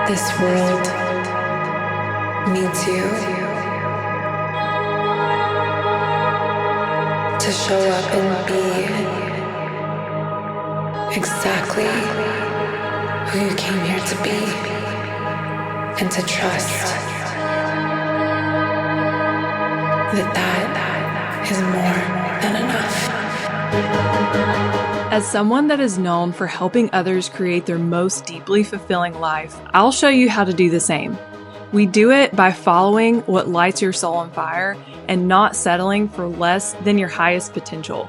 This world needs you to show up and be exactly who you came here to be, and to trust that is more than enough. As someone that is known for helping others create their most deeply fulfilling life, I'll show you how to do the same. We do it by following what lights your soul on fire and not settling for less than your highest potential.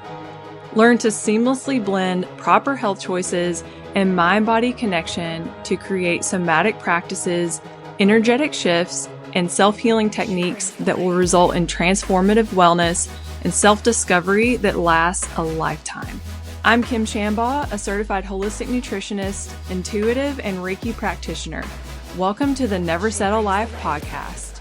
Learn to seamlessly blend proper health choices and mind-body connection to create somatic practices, energetic shifts, and self-healing techniques that will result in transformative wellness and self-discovery that lasts a lifetime. I'm Kim Shambaugh, a certified holistic nutritionist, intuitive, and Reiki practitioner. Welcome to the Never Settle Life podcast.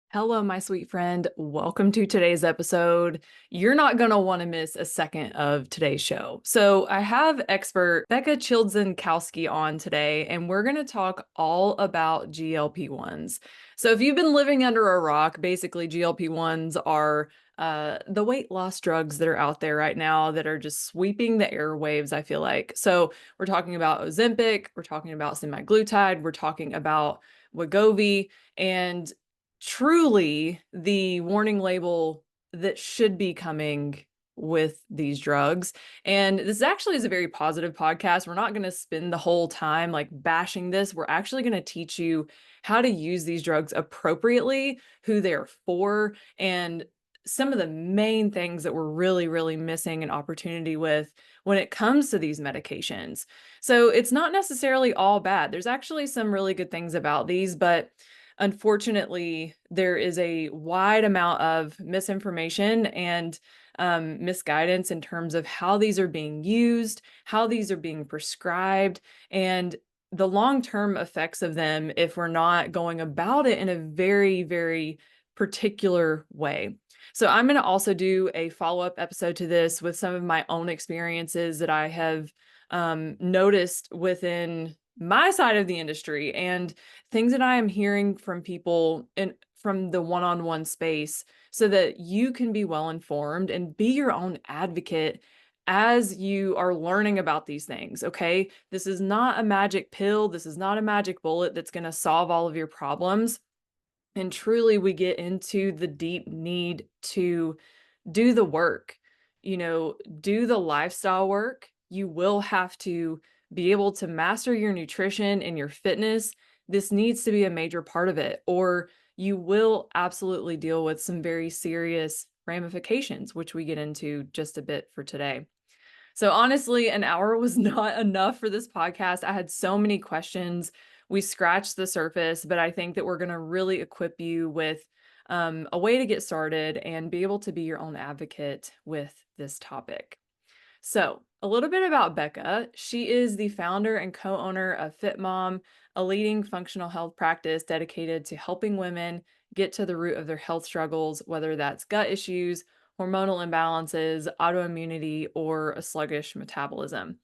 Hello, my sweet friend. Welcome to today's episode. You're not going to want to miss a second of today's show. So I have expert Becca Chilczenkowski on today, and we're going to talk all about GLP1's. So if you've been living under a rock, basically GLP1's are the weight loss drugs that are out there right now that are just sweeping the airwaves, I feel like. So we're talking about Ozempic, we're talking about semaglutide, we're talking about Wegovy, and truly the warning label that should be coming with these drugs. And this actually is a very positive podcast. We're not going to spend the whole time like bashing this. We're actually going to teach you how to use these drugs appropriately, who they're for, and some of the main things that we're really missing an opportunity with when it comes to these medications. So it's not necessarily all bad. There's actually some really good things about these, but unfortunately, there is a wide amount of misinformation and misguidance in terms of how these are being used, how these are being prescribed, and the long-term effects of them if we're not going about it in a very particular way. So I'm going to also do a follow-up episode to this with some of my own experiences that I have noticed within my side of the industry and things that I am hearing from people and from the one-on-one space so that you can be well informed and be your own advocate as you are learning about these things. Okay. This is not a magic pill. This is not a magic bullet that's going to solve all of your problems. And truly, we get into the deep need to do the work, do the lifestyle work. You will have to be able to master your nutrition and your fitness. This needs to be a major part of it, or you will absolutely deal with some very serious ramifications, which we get into just a bit for today. So honestly, an hour was not enough for this podcast. I had so many questions. We scratched the surface, but I think that we're going to really equip you with a way to get started and be able to be your own advocate with this topic. So a little bit about Becca. She is the founder and co-owner of Fit Mom, a leading functional health practice dedicated to helping women get to the root of their health struggles, whether that's gut issues, hormonal imbalances, autoimmunity, or a sluggish metabolism.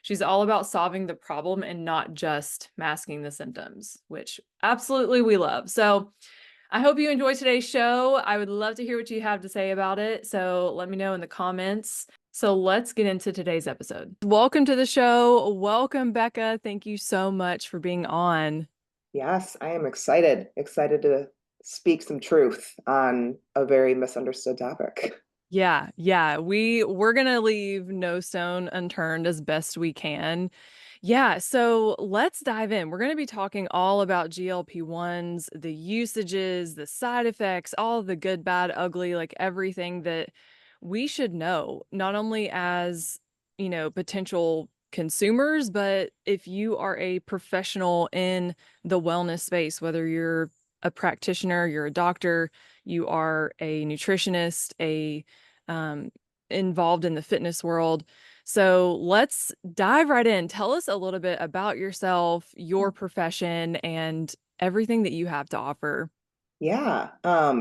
She's all about solving the problem and not just masking the symptoms, which absolutely we love. So I hope you enjoyed today's show. I would love to hear what you have to say about it. So let me know in the comments. So let's get into today's episode. Welcome to the show. Welcome, Becca. Thank you so much for being on. Yes, I am excited to speak some truth on a very misunderstood topic. Yeah. We're going to leave no stone unturned as best we can. Yeah, so let's dive in. We're going to be talking all about GLP-1s, the usages, the side effects, all the good, bad, ugly, like everything that we should know, not only as, potential consumers, but if you are a professional in the wellness space, whether you're a practitioner, you're a doctor, you are a nutritionist, involved in the fitness world. So let's dive right in. Tell us a little bit about yourself, your profession, and everything that you have to offer. Yeah.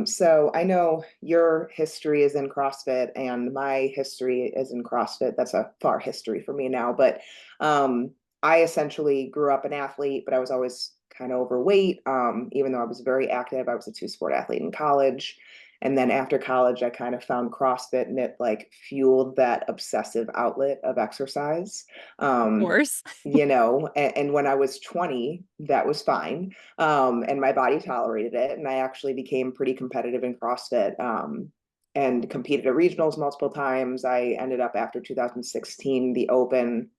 So I know your history is in CrossFit and my history is in CrossFit. That's a far history for me now, but I essentially grew up an athlete, but I was always kind of overweight. Even though I was very active, I was a two-sport athlete in college. And then after college, I kind of found CrossFit, and it like fueled that obsessive outlet of exercise. Of Um, course. and when I was 20, that was fine. And my body tolerated it. And I actually became pretty competitive in CrossFit. And competed at regionals multiple times. I ended up after 2016, the Open.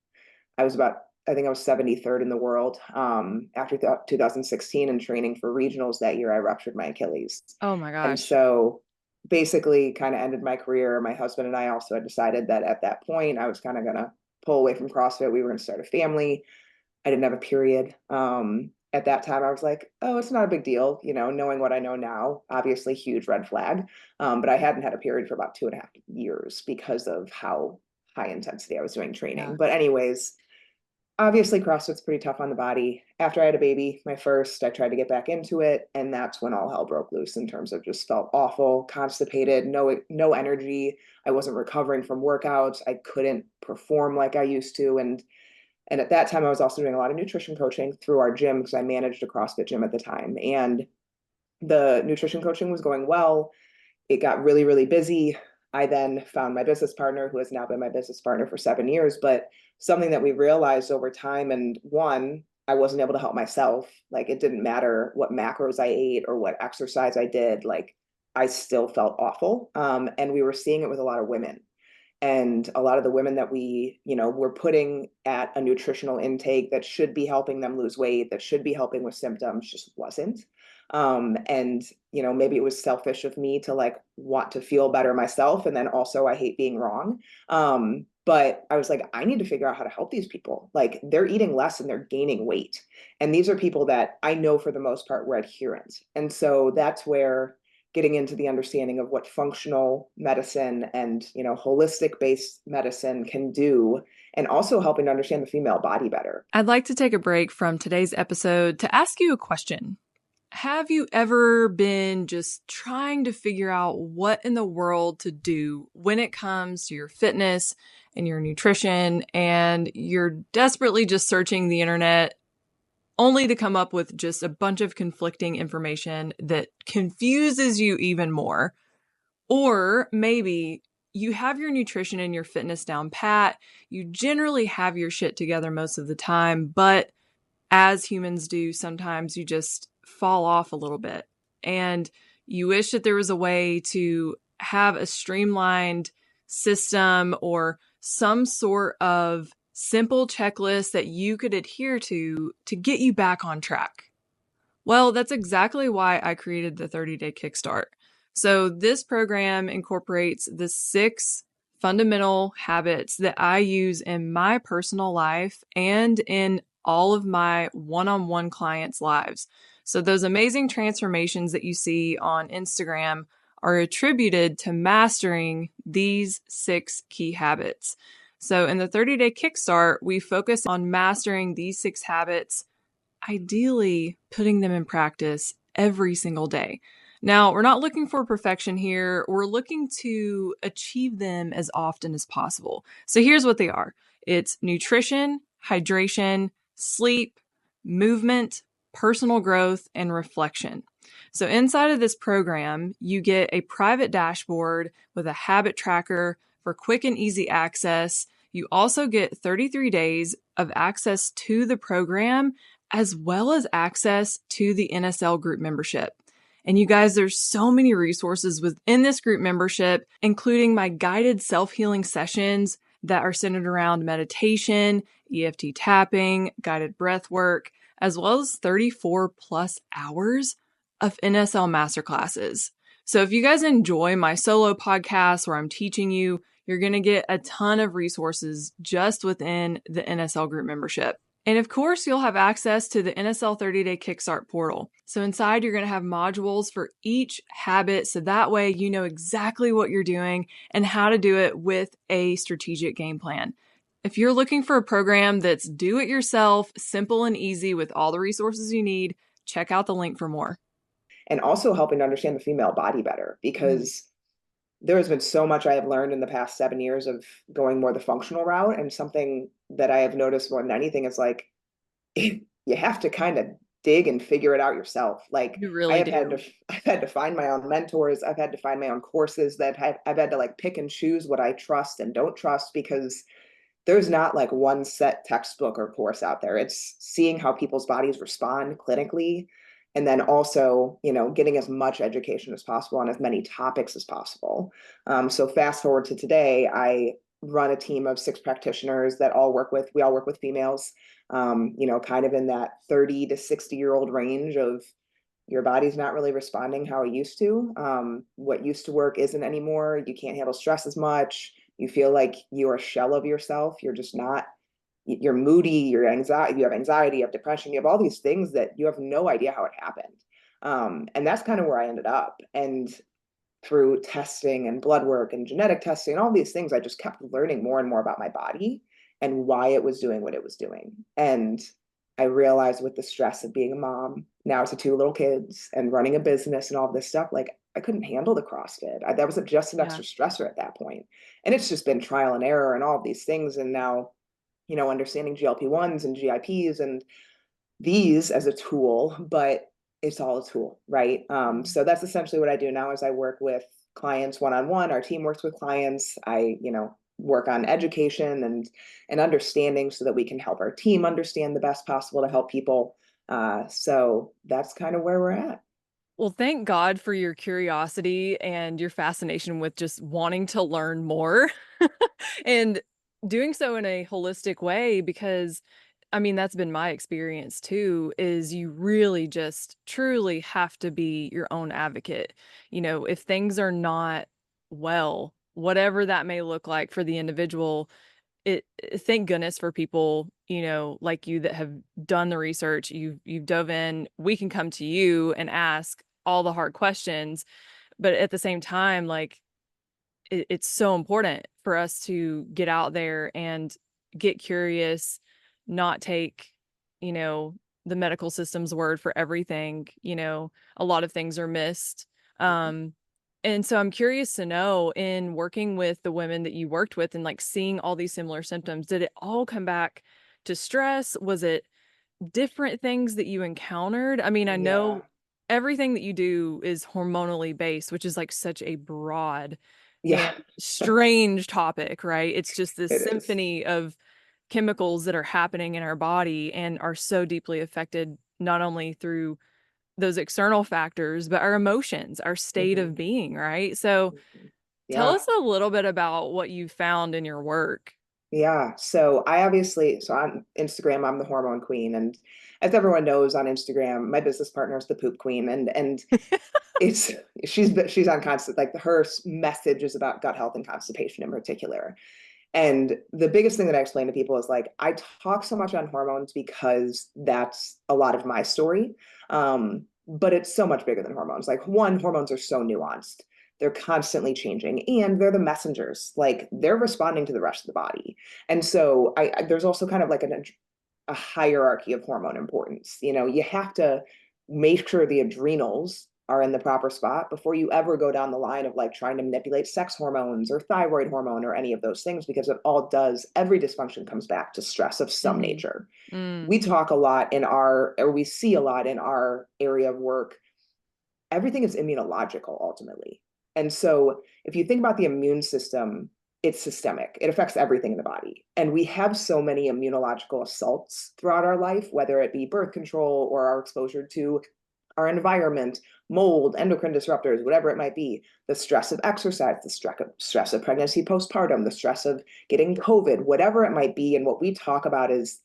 I think I was 73rd in the world. After 2016 and training for regionals that year, I ruptured my Achilles. Oh my And gosh. so basically kind of ended my career. My husband and I also had decided that at that point, I was kind of going to pull away from CrossFit. We were going to start a family. I didn't have a period. At that time, I was like, oh, it's not a big deal. Knowing what I know now, obviously huge red flag. But I hadn't had a period for about 2.5 years because of how high intensity I was doing Yeah. training. But anyways, obviously CrossFit's pretty tough on the body. After I had a baby, my first, I tried to get back into it, and that's when all hell broke loose in terms of just felt awful, constipated, no energy. I wasn't recovering from workouts. I couldn't perform like I used to, and at that time I was also doing a lot of nutrition coaching through our gym because I managed a CrossFit gym at the time, and the nutrition coaching was going well. It got really, really busy. I then found my business partner, who has now been my business partner for 7 years. But something that we realized over time, and one, I wasn't able to help myself. Like, it didn't matter what macros I ate or what exercise I did. Like, I still felt awful. And we were seeing it with a lot of women. And a lot of the women that we, were putting at a nutritional intake that should be helping them lose weight, that should be helping with symptoms, just wasn't. And maybe it was selfish of me to like want to feel better myself. And then also I hate being wrong. But I was like, I need to figure out how to help these people. Like, they're eating less and they're gaining weight. And these are people that I know for the most part were adherent. And so that's where getting into the understanding of what functional medicine and holistic based medicine can do, and also helping to understand the female body better. I'd like to take a break from today's episode to ask you a question. Have you ever been just trying to figure out what in the world to do when it comes to your fitness and your nutrition, and you're desperately just searching the internet only to come up with just a bunch of conflicting information that confuses you even more? Or maybe you have your nutrition and your fitness down pat, you generally have your shit together most of the time, but as humans do, sometimes you just fall off a little bit. And you wish that there was a way to have a streamlined system or some sort of simple checklist that you could adhere to get you back on track. Well, that's exactly why I created the 30-day Kickstart. So this program incorporates the 6 fundamental habits that I use in my personal life and in all of my one-on-one clients' lives. So those amazing transformations that you see on Instagram are attributed to mastering these 6 key habits. So in the 30-day Kickstart, we focus on mastering these 6 habits, ideally putting them in practice every single day. Now, we're not looking for perfection here. We're looking to achieve them as often as possible. So here's what they are. It's nutrition, hydration, sleep, movement, personal growth, and reflection. So inside of this program, you get a private dashboard with a habit tracker for quick and easy access. You also get 33 days of access to the program, as well as access to the NSL group membership. And you guys, there's so many resources within this group membership, including my guided self-healing sessions that are centered around meditation, EFT tapping, guided breath work, as well as 34 plus hours of NSL masterclasses. So if you guys enjoy my solo podcast where I'm teaching you, you're going to get a ton of resources just within the NSL group membership. And of course, you'll have access to the NSL 30-day Kickstart portal. So inside, you're going to have modules for each habit. So that way you know exactly what you're doing and how to do it with a strategic game plan. If you're looking for a program that's do-it-yourself, simple and easy with all the resources you need, check out the link for more. And also helping to understand the female body better, because there has been so much I have learned in the past 7 years of going more the functional route. And something that I have noticed more than anything is like, you have to kind of dig and figure it out yourself. Like You really do. I've had to find my own mentors. I've had to find my own courses I've had to like pick and choose what I trust and don't trust, because there's not like one set textbook or course out there. It's seeing how people's bodies respond clinically, and then also, getting as much education as possible on as many topics as possible. So fast forward to today, I run a team of 6 practitioners that we all work with females, kind of in that 30 to 60-year-old range of your body's not really responding how it used to. What used to work isn't anymore. You can't handle stress as much. You feel like you're a shell of yourself. You're just not, you're moody, you're anxiety, you have anxiety, you have depression, you have all these things that you have no idea how it happened. And that's kind of where I ended up. And through testing and blood work and genetic testing and all these things, I just kept learning more and more about my body and why it was doing what it was doing. And I realized with the stress of being a mom now to 2 little kids and running a business and all this stuff, like I couldn't handle the CrossFit. That was just an Yeah. extra stressor at that point. And it's just been trial and error and all of these things. And now, understanding GLP1's and GIPs and these as a tool, but it's all a tool, right? So that's essentially what I do now is I work with clients one-on-one. Our team works with clients. I, work on education and understanding so that we can help our team understand the best possible to help people. So that's kind of where we're at. Well, thank God for your curiosity and your fascination with just wanting to learn more and doing so in a holistic way because I mean that's been my experience too is you really just truly have to be your own advocate. If things are not well, whatever that may look like for the individual, thank goodness for people, like you that have done the research, you've dove in, we can come to you and ask all the hard questions. But at the same time, like it's so important for us to get out there and get curious, not take, you know, the medical system's word for everything. A lot of things are missed. Um, and so I'm curious to know in working with the women that you worked with and like seeing all these similar symptoms, did it all come back to stress? Was it different things that you encountered? I mean, I Yeah. know everything that you do is hormonally based, which is like such a broad Yeah, and strange topic, right? It's just this it is. symphony of chemicals that are happening in our body and are so deeply affected not only through those external factors, but our emotions, our state Mhm, of being, right? So mhm. tell Yeah. us a little bit about what you found in your work. Yeah. So on Instagram, I'm the hormone queen. And as everyone knows on Instagram, my business partner is the poop queen. And it's she's on constant, like her message is about gut health and constipation in particular. And the biggest thing that I explain to people is like, I talk so much on hormones because that's a lot of my story. But it's so much bigger than hormones. Like, one, hormones are so nuanced. They're constantly changing and they're the messengers. Like, they're responding to the rest of the body. And so there's also kind of like a hierarchy of hormone importance. You have to make sure the adrenals are in the proper spot before you ever go down the line of like trying to manipulate sex hormones or thyroid hormone or any of those things, because every dysfunction comes back to stress of some Mm-hmm. nature. Mm. We talk a lot or we see a lot in our area of work. Everything is immunological ultimately. And so if you think about the immune system, it's systemic. It affects everything in the body. And we have so many immunological assaults throughout our life, whether it be birth control or our exposure to our environment, mold, endocrine disruptors, whatever it might be, the stress of exercise, the stress of pregnancy postpartum, the stress of getting COVID, whatever it might be. And what we talk about is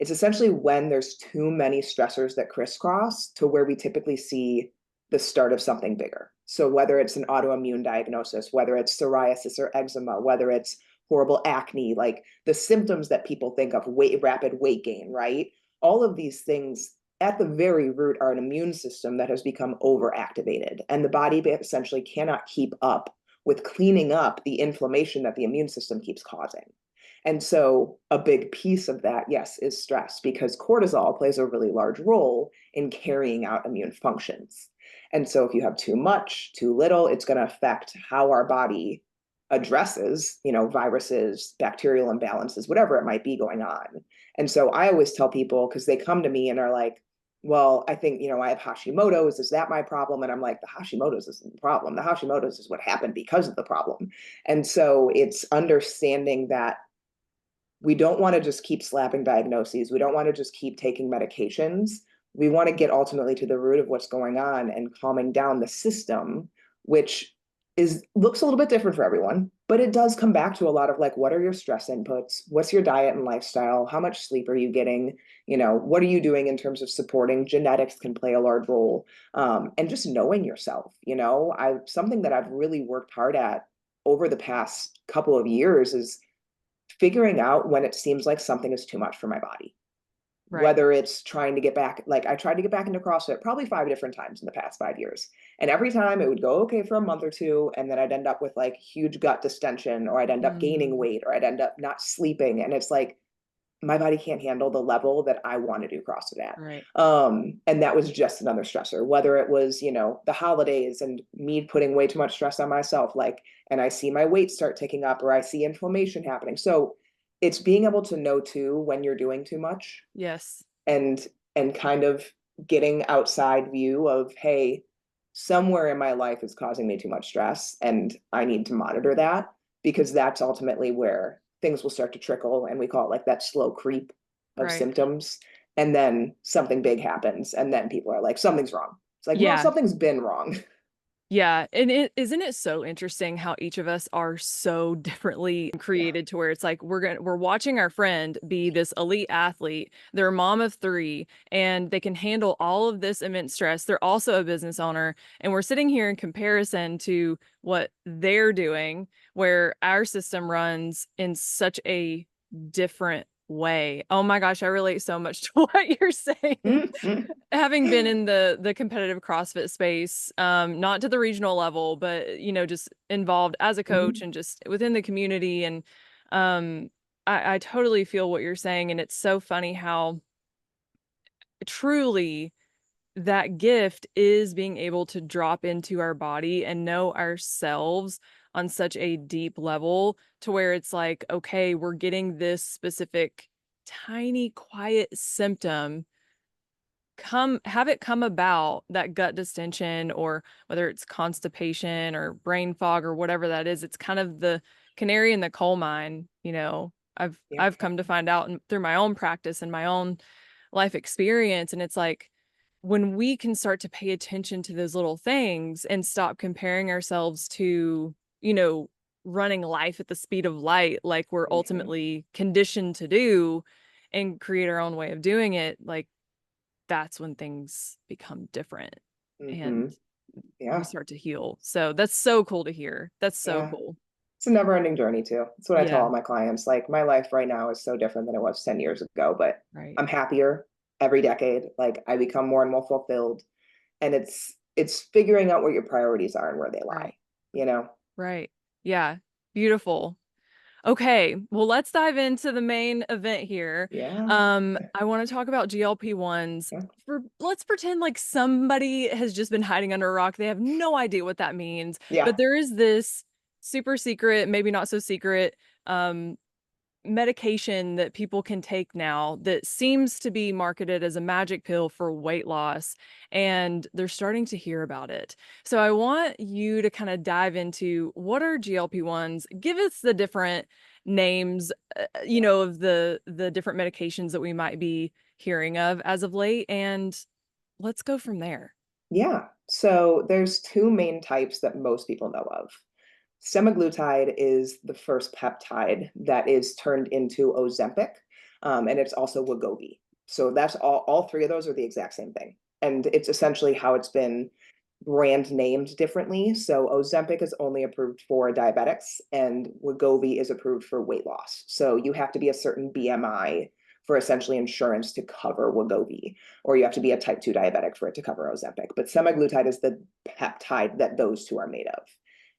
it's essentially when there's too many stressors that crisscross to where we typically see the start of something bigger. So whether it's an autoimmune diagnosis, whether it's psoriasis or eczema, whether it's horrible acne, like the symptoms that people think of, rapid weight gain, right? All of these things at the very root are an immune system that has become overactivated, and the body essentially cannot keep up with cleaning up the inflammation that the immune system keeps causing. And so a big piece of that, yes, is stress, because cortisol plays a really large role in carrying out immune functions. And so if you have too much, too little, it's going to affect how our body addresses, viruses, bacterial imbalances, whatever it might be going on. And so I always tell people, because they come to me and are like, well, I think, I have Hashimoto's. Is that my problem? And I'm like, the Hashimoto's isn't the problem. The Hashimoto's is what happened because of the problem. And so it's understanding that we don't want to just keep slapping diagnoses. We don't want to just keep taking medications. We want to get ultimately to the root of what's going on and calming down the system, which looks a little bit different for everyone, but it does come back to a lot of like, what are your stress inputs? What's your diet and lifestyle? How much sleep are you getting? What are you doing in terms of supporting? Genetics can play a large role. And just knowing yourself, something that I've really worked hard at over the past couple of years is figuring out when it seems like something is too much for my body. Right. Whether it's trying to get back, like I tried to get back into CrossFit probably 5 different times in the past 5 years. And every time it would go okay for a month or two. And then I'd end up with like huge gut distension, or I'd end up gaining weight, or I'd end up not sleeping. And it's like, my body can't handle the level that I want to do CrossFit at. Right. And that was just another stressor, whether it was, the holidays and me putting way too much stress on myself, and I see my weight start ticking up, or I see inflammation happening. So it's being able to know too, when you're doing too much. Yes. And kind of getting outside view of, hey, somewhere in my life is causing me too much stress and I need to monitor that, because that's ultimately where things will start to trickle, and we call it like that slow creep of symptoms. And then something big happens, and then people are like, something's wrong. It's like, well, something's been wrong. Yeah. And isn't it so interesting how each of us are so differently created to where it's like we're watching our friend be this elite athlete. They're a mom of 3 and they can handle all of this immense stress. They're also a business owner. And we're sitting here in comparison to what they're doing, where our system runs in such a different way. Oh my gosh, I relate so much to what you're saying. Having been in the competitive CrossFit space, not to the regional level, but just involved as a coach and just within the community. And I totally feel what you're saying. And it's so funny how truly that gift is being able to drop into our body and know ourselves on such a deep level, to where it's like, okay, we're getting this specific tiny quiet symptom have it come about, that gut distension, or whether it's constipation or brain fog or whatever that is. It's kind of the canary in the coal mine. I've come to find out through my own practice and my own life experience. And it's like, when we can start to pay attention to those little things and stop comparing ourselves to, running life at the speed of light, like we're ultimately conditioned to do, and create our own way of doing it, like that's when things become different and we start to heal. So that's so cool to hear. That's so cool. It's a never ending journey too. That's what I tell all my clients. Like, my life right now is so different than it was 10 years ago, but I'm happier every decade. Like, I become more and more fulfilled, and it's figuring out what your priorities are and where they lie, Right. Yeah. Beautiful. Okay, well, let's dive into the main event here. I want to talk about GLP-1s. Let's pretend like somebody has just been hiding under a rock. They have no idea what that means. But there is this super secret, maybe not so secret, medication that people can take now that seems to be marketed as a magic pill for weight loss, and they're starting to hear about it. So I want you to kind of dive into, what are GLP-1s? Give us the different names, of the different medications that we might be hearing of as of late, and let's go from there. Yeah. So there's 2 main types that most people know of. Semaglutide is the first peptide that is turned into Ozempic, and it's also Wegovy. So that's all 3 of those are the exact same thing. And it's essentially how it's been brand named differently. So Ozempic is only approved for diabetics, and Wegovy is approved for weight loss. So you have to be a certain BMI for essentially insurance to cover Wegovy, or you have to be a type 2 diabetic for it to cover Ozempic. But semaglutide is the peptide that those 2 are made of.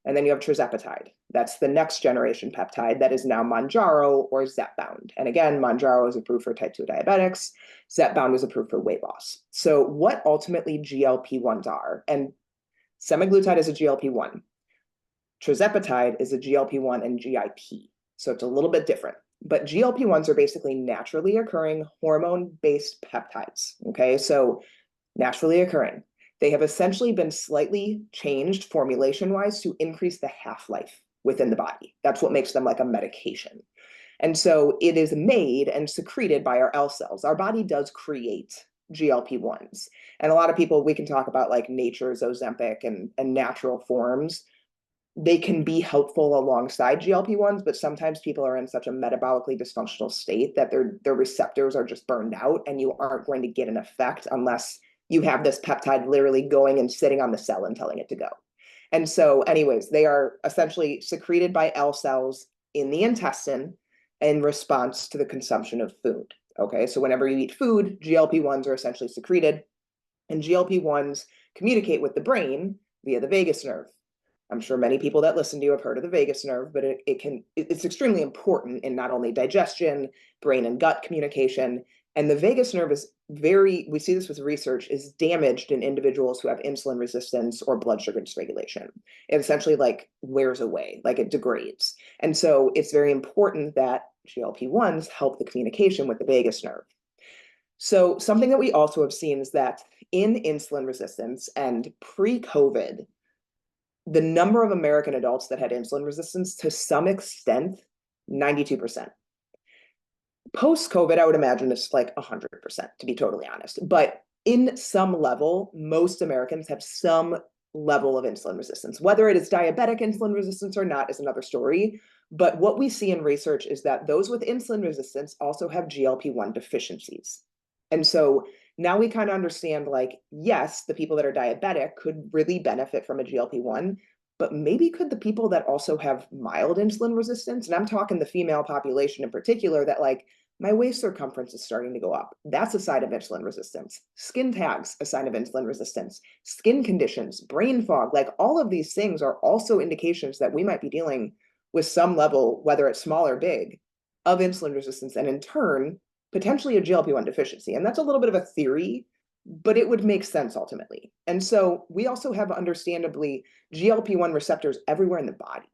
And then you have tirzepatide. That's the next generation peptide that is now Monjaro or Zepbound. And again, Monjaro is approved for type 2 diabetics. Zepbound is approved for weight loss. So what ultimately GLP-1s are, and semaglutide is a GLP-1. Tirzepatide is a GLP-1 and GIP. So it's a little bit different. but GLP-1s are basically naturally occurring hormone-based peptides. Okay, so naturally occurring. They have essentially been slightly changed formulation-wise to increase the half-life within the body. That's what makes them like a medication. And so it is made and secreted by our L cells. Our body does create GLP-1s. And a lot of people, we can talk about like nature's Ozempic and natural forms. They can be helpful alongside GLP-1s, but sometimes people are in such a metabolically dysfunctional state that their receptors are just burned out, and you aren't going to get an effect unless you have this peptide literally going and sitting on the cell and telling it to go. And so anyways, they are essentially secreted by L cells in the intestine in response to the consumption of food. Okay, so whenever you eat food, GLP-1s are essentially secreted, and GLP-1s communicate with the brain via the vagus nerve. I'm sure many people that listen to you have heard of the vagus nerve, but it's extremely important in not only digestion, brain and gut communication. And the vagus nerve is we see this with research, is damaged in individuals who have insulin resistance or blood sugar dysregulation. It essentially like wears away, like it degrades. And so it's very important that GLP-1s help the communication with the vagus nerve. So something that we also have seen is that in insulin resistance and pre-COVID, the number of American adults that had insulin resistance, to some extent, 92%. Post-COVID, I would imagine it's like 100%, to be totally honest. But in some level, most Americans have some level of insulin resistance. Whether it is diabetic insulin resistance or not is another story. But what we see in research is that those with insulin resistance also have GLP-1 deficiencies. And so now we kind of understand, like, yes, the people that are diabetic could really benefit from a GLP-1, but maybe could the people that also have mild insulin resistance, and I'm talking the female population in particular, that like, my waist circumference is starting to go up. That's a sign of insulin resistance. Skin tags, a sign of insulin resistance. Skin conditions, brain fog, like all of these things are also indications that we might be dealing with some level, whether it's small or big, of insulin resistance, and in turn, potentially a GLP-1 deficiency. And that's a little bit of a theory, but it would make sense ultimately. And so we also have, understandably, GLP-1 receptors everywhere in the body.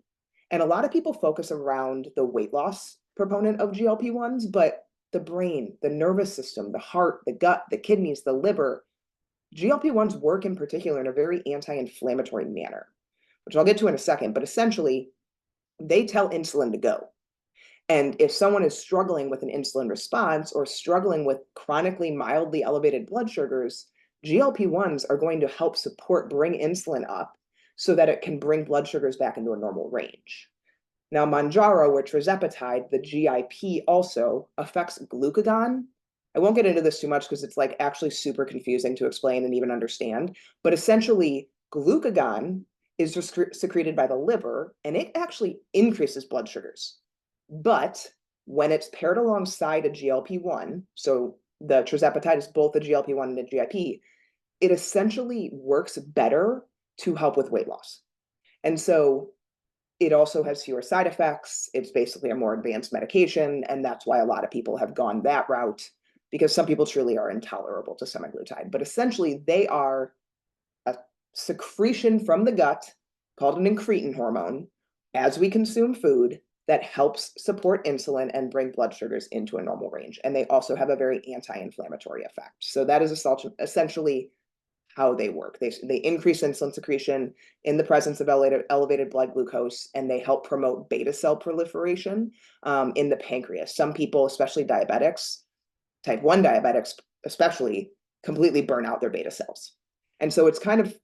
And a lot of people focus around the weight loss proponent of GLP-1s, but the brain, the nervous system, the heart, the gut, the kidneys, the liver, GLP-1s work in particular in a very anti-inflammatory manner, which I'll get to in a second. But essentially, they tell insulin to go. And if someone is struggling with an insulin response or struggling with chronically mildly elevated blood sugars, GLP-1s are going to help support bring insulin up so that it can bring blood sugars back into a normal range. Now, Monjaro or tirzepatide, the GIP, also affects glucagon. I won't get into this too much because it's like actually super confusing to explain and even understand. But essentially, glucagon is secreted by the liver, and it actually increases blood sugars. But when it's paired alongside a GLP-1, so the tirzepatide is both a GLP-1 and a GIP, it essentially works better to help with weight loss. And so it also has fewer side effects. It's basically a more advanced medication. And that's why a lot of people have gone that route, because some people truly are intolerable to semaglutide. But essentially, they are a secretion from the gut called an incretin hormone as we consume food that helps support insulin and bring blood sugars into a normal range. And they also have a very anti-inflammatory effect. So that is essentially how they work. They increase insulin secretion in the presence of elevated blood glucose, and they help promote beta cell proliferation in the pancreas. Some people, especially diabetics, type 1 diabetics especially, completely burn out their beta cells. And so it's kind of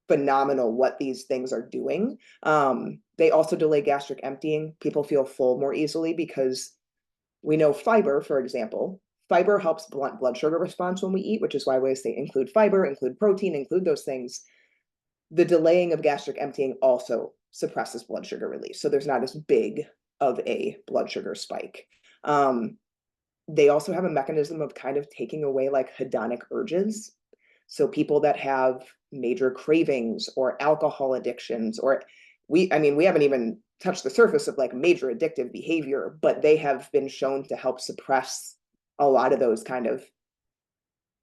phenomenal what these things are doing. They also delay gastric emptying. People feel full more easily because we know fiber, for example, fiber helps blunt blood sugar response when we eat, which is why we say include fiber, include protein, include those things. The delaying of gastric emptying also suppresses blood sugar release. So there's not as big of a blood sugar spike. They also have a mechanism of kind of taking away like hedonic urges. So people that have major cravings or alcohol addictions, or we haven't even touched the surface of like major addictive behavior, but they have been shown to help suppress a lot of those kind of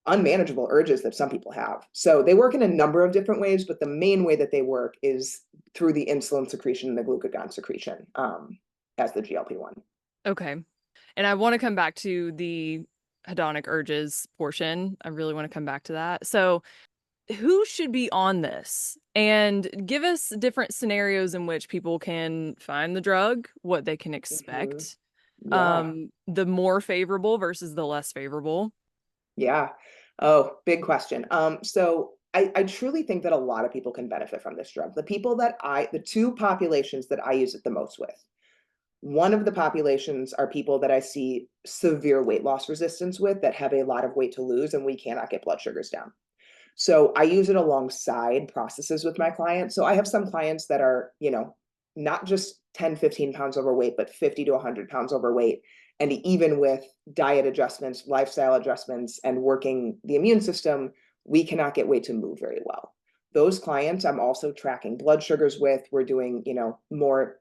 unmanageable urges that some people have. So they work in a number of different ways, but the main way that they work is through the insulin secretion and the glucagon secretion as the GLP-1. Okay. And I want to come back to the hedonic urges portion. I really want to come back to that. So, who should be on this? And give us different scenarios in which people can find the drug, what they can Mhm. expect, Yeah. the more favorable versus the less favorable. Yeah. Oh, big question. So I truly think that a lot of people can benefit from this drug. The two populations that I use it the most with. One of the populations are people that I see severe weight loss resistance with that have a lot of weight to lose and we cannot get blood sugars down. So I use it alongside processes with my clients. So I have some clients that are, not just 10, 15 pounds overweight, but 50 to 100 pounds overweight. And even with diet adjustments, lifestyle adjustments, and working the immune system, we cannot get weight to move very well. Those clients I'm also tracking blood sugars with. We're doing, more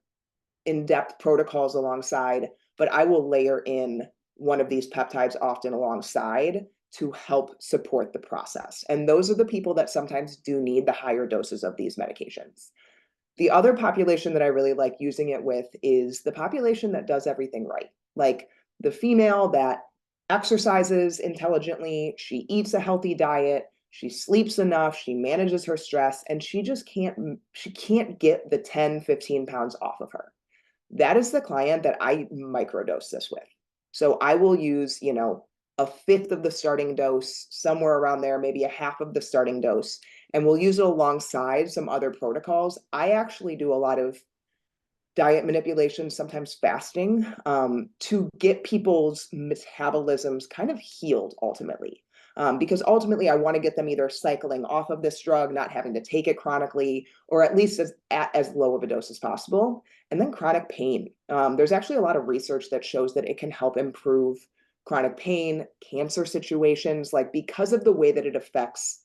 in-depth protocols alongside, but I will layer in one of these peptides often alongside to help support the process. And those are the people that sometimes do need the higher doses of these medications. The other population that I really like using it with is the population that does everything right. Like the female that exercises intelligently, she eats a healthy diet, she sleeps enough, she manages her stress, and she can't get the 10, 15 pounds off of her. That is the client that I microdose this with. So I will use, a fifth of the starting dose, somewhere around there, maybe a half of the starting dose, and we'll use it alongside some other protocols. I actually do a lot of diet manipulation, sometimes fasting, to get people's metabolisms kind of healed ultimately. Because ultimately, I want to get them either cycling off of this drug, not having to take it chronically, or at least as low of a dose as possible. And then chronic pain. There's actually a lot of research that shows that it can help improve chronic pain, cancer situations, like because of the way that it affects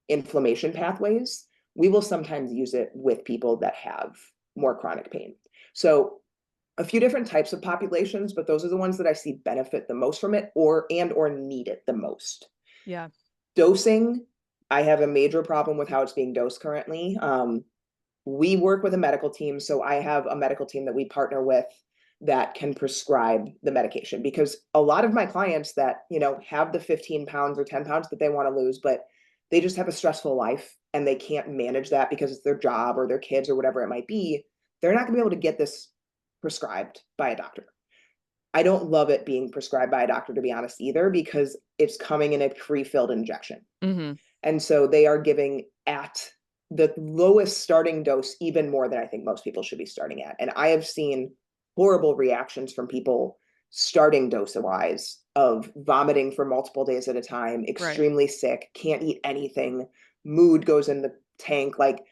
inflammation pathways. We will sometimes use it with people that have more chronic pain. So a few different types of populations, but those are the ones that I see benefit the most from it or need it the most. Yeah. Dosing, I have a major problem with how it's being dosed currently. We work with a medical team, so I have a medical team that we partner with that can prescribe the medication because a lot of my clients that, have the 15 pounds or 10 pounds that they want to lose, but they just have a stressful life and they can't manage that because it's their job or their kids or whatever it might be, they're not going to be able to get this prescribed by a doctor. I don't love it being prescribed by a doctor, to be honest, either, because it's coming in a pre-filled injection. Mm-hmm. And so they are giving at the lowest starting dose even more than I think most people should be starting at. And I have seen horrible reactions from people starting dose wise of vomiting for multiple days at a time, Right. extremely sick, can't eat anything, mood goes in the tank. Like